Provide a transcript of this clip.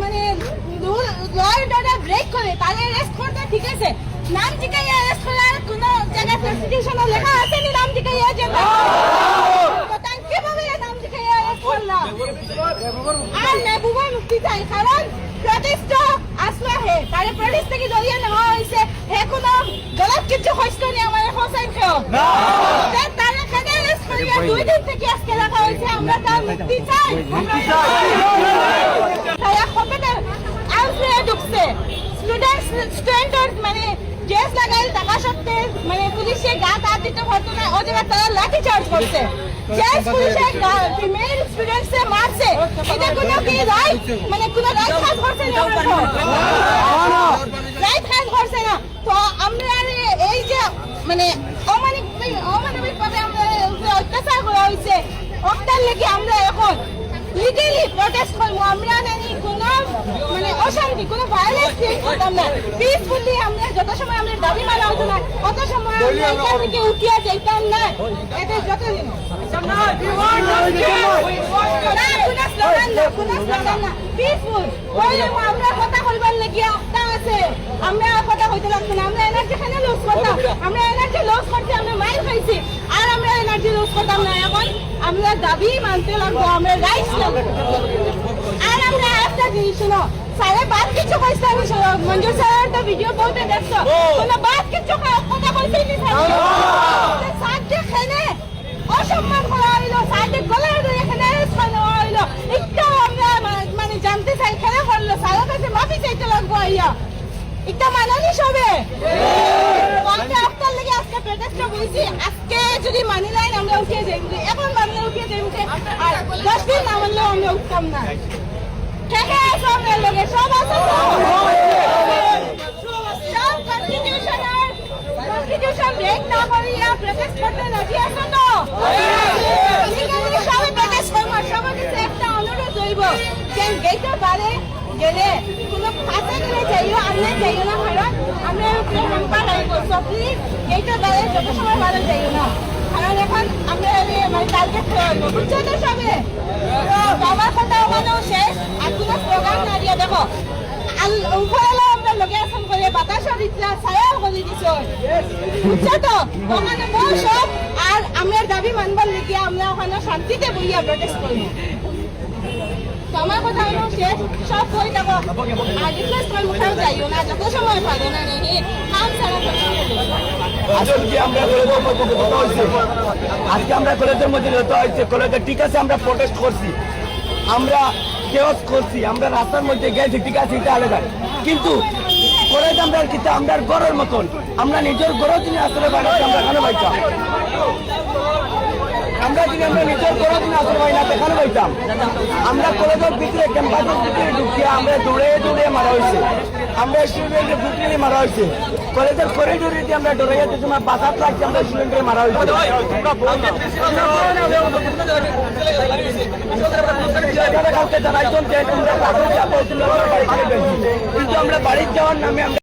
মানে ল and order break করে তাহলে অ্যারেস্ট করতে ঠিক আছে, নাম জিজ্ঞাসা অ্যারেস্ট করার কোন জায়গায় কনস্টিটিউশনে লেখা আছে নি নাম জিজ্ঞাসা যেতে তো তাই কিভাবে নাম জিজ্ঞাসা অ্যারেস্ট করলা? আর মেহবুবা মুফতি চাই কারণ প্রটেস্ট আসলো হে তারে প্রটেস্ট থেকে জড়িয়ে নেওয়া হয়েছে হে কোনো গলত কিছু হইতো নি আমার হোসেন খেও না তারে কেন অ্যারেস্ট করিয়া 2 দিন থেকে আজকে রাখা হয়েছে আমরা তার মুক্তি চাই তারা কতটা আউটরে ঢুকছে স্টুডেন্ট মানে জেস লাগাই টাকা সত্ত্বে মানে পুলিশে গা হাত দিতে পারতো না ও জায়গায় তারা লাঠি চার্জ করছে জেস পুলিশে ফিমেল স্টুডেন্টসে মারছে এটা কোনো কি রাইট মানে কোনো রাইট কাজ করছে না রাইট কাজ করছে না তো আমরা এই যে মানে অমানবিকভাবে আমরা অত্যাচার করা হয়েছে ওটার লেগে আমরা এখন লিগালি প্রটেস্ট করবো আমরা নানি কোনো মানে অশান্তি কোনো ভায়োলেন্স ক্রিয়েট করতাম না পিসফুলি আমরা যত সময় আমাদের দাবি মানা হতো না তত সময় আমরা এখান থেকে উঠিয়া যাইতাম না এদের যতদিন আমরা কথা কইবার লাগিয়া আছে আমরা কথা কইতে লাগতো না আমরা এনার্জি খানে লস করতাম আমরা এনার্জি লস করতে আমরা মাইল খাইছি আর আমরা এনার্জি লস করতাম না এখন আমরা দাবি মানতে লাগবো আমরা রাইটস লাগবো আর আমরা একটা জিনিস শুনো সারে বাদ কিছু কইছে আমি মঞ্জুর স্যারের তো ভিডিও বলতে দেখছো কোনো বাদ কিছু কথা কইছে নি সাথে খানে অসম্মান করা হইলো সাথে গলায় ধরে এখানে অ্যারেস্ট করা হইলো একটু আমরা মানে জানতে চাই কেন করলো সারের কাছে মাফি চাইতে লাগবো আইয়া এটা মানানি সবে আমরা আপনার লেগে আজকে প্রটেস্ট বলছি আজকে যদি মানি লাইন আমরা উঠিয়ে যাই এখন মানলে উঠিয়ে যাই আর 10 দিন না মানলেও আমরা উঠতাম না ঠিক আছে আপনার লগে সব আছে সব কনস্টিটিউশন ব্রেক না করিয়া প্রটেস্ট করতে রাজি আছো তো সবাই প্রটেস্ট করবো সবার কাছে একটা অনুরোধ হইব যে গেটের বাইরে গেলে কোনো কাছে গেলে যাইও আনলে যাইও না কারণ আমরা হাম্পা লাগব প্লিজ গেটের বাইরে যত সময় বাইরে যাইও না কারণ এখন আমরা মানে টার্গেট করব বুঝছো তো সবে তো আমার কথা ওখানেও শেষ আর কোনো প্রোগ্রাম না দিয়ে দেখো উপরে আমরা লোকেশন করে বাতাসও দিচ্ছিলাম ছায়াও করে দিচ্ছ বুঝছো তো ওখানে সব আর আমরা দাবি মানবার লেগে আমরা ওখানে শান্তিতে বইয়া প্রটেস্ট করবো আমার কথা হলো শেষ সব বই যাবো আর রিকোয়েস্ট করে কোথাও যাইও না যত সময় পাবো না নাকি কাম ছাড়া আজকে আমরা কলেজের মধ্যে যেতে হয়েছে কলেজে ঠিক আছে আমরা প্রটেস্ট করছি আমরা কেওস করছি আমরা রাস্তার মধ্যে গেছি ঠিক আছে এটা আলাদা কিন্তু কলেজ আমরা কিন্তু আমরা গড়ের মতন আমরা নিজের গড়ের দিনে আসলে বাড়াচ্ছি আমরা কেন পাইতাম আমরা যদি আমরা নিজের গড়ের দিনে আসলে পাই না দেখানো পাইতাম আমরা কলেজের ভিতরে ক্যাম্পাসের ভিতরে ঢুকিয়ে আমরা দৌড়ে দৌড়ে মারা হয়েছে আমরা স্টুডেন্টের ভিতরে মারা হয়েছে কলেজের করিডোরে দিয়ে আমরা ডরাইয়া দিয়েছি আমরা বাসাত লাগছি আমরা স্টুডেন্টকে মারা হয়েছে কিন্তু আমরা বাড়ির যাওয়ার নামে